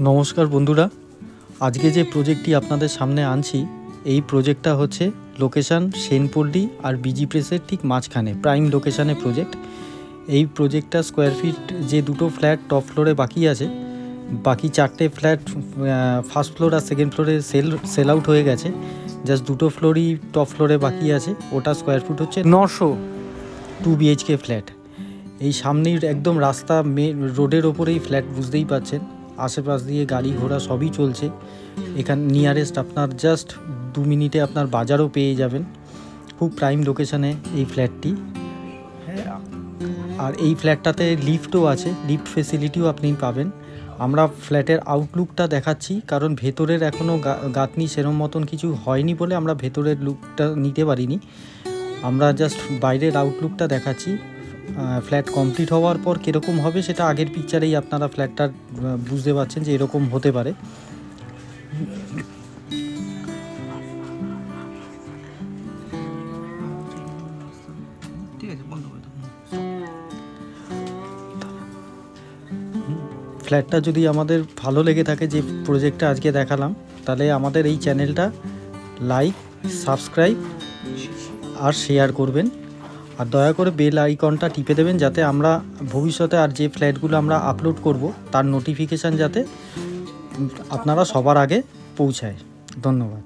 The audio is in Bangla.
নমস্কার বন্ধুরা, আজকে যে প্রজেক্টটি আপনাদের সামনে আনছি এই প্রজেক্টটা হচ্ছে লোকেশান সেনপল্লী আর বিজি প্রেসের ঠিক মাঝখানে প্রাইম লোকেশানে প্রজেক্ট। এই প্রজেক্টটা স্কোয়ার ফিট যে দুটো ফ্ল্যাট টপ ফ্লোরে বাকি আছে, বাকি চারটে ফ্ল্যাট ফার্স্ট ফ্লোর আর সেকেন্ড ফ্লোরে সেল আউট হয়ে গেছে, জাস্ট দুটো ফ্লোরই টপ ফ্লোরে বাকি আছে। ওটা স্কোয়ার ফিট হচ্ছে 900, 2 BHK ফ্ল্যাট। এই সামনের একদম রাস্তা রোডের ওপরেই ফ্ল্যাট, বুঝতেই পাচ্ছেন আশেপাশ দিয়ে গাড়ি ঘোড়া সবই চলছে। এখানে নিয়ারেস্ট আপনার জাস্ট 2 মিনিটে আপনার বাজারও পেয়ে যাবেন। খুব প্রাইম লোকেশানে এই ফ্ল্যাটটি। আর এই ফ্ল্যাটটাতে লিফটও আছে, লিফট ফেসিলিটিও আপনি পাবেন। আমরা ফ্ল্যাটের আউটলুকটা দেখাচ্ছি, কারণ ভেতরের এখনও গাঁথনি সেরম মতন কিছু হয়নি বলে আমরা ভেতরের লুকটা নিতে পারিনি। আমরা জাস্ট বাইরের আউটলুকটা দেখাচ্ছি। ফ্ল্যাট কমপ্লিট হওয়ার পর কীরকম হবে সেটা আগের পিকচারেই আপনারা ফ্ল্যাটটা বুঝতে পারছেন যে এরকম হতে পারে। ফ্ল্যাটটা যদি আমাদের ভালো লেগে থাকে, যে প্রজেক্টটা আজকে দেখালাম, তাহলে আমাদের এই চ্যানেলটা লাইক, সাবস্ক্রাইব আর শেয়ার করবেন। আর দয়া করে বেল আইকনটা টিপে দেবেন, যাতে আমরা ভবিষ্যতে আর যে ফ্ল্যাটগুলো আমরা আপলোড করব তার নোটিফিকেশান যাতে আপনারা সবার আগে পৌঁছায়। ধন্যবাদ।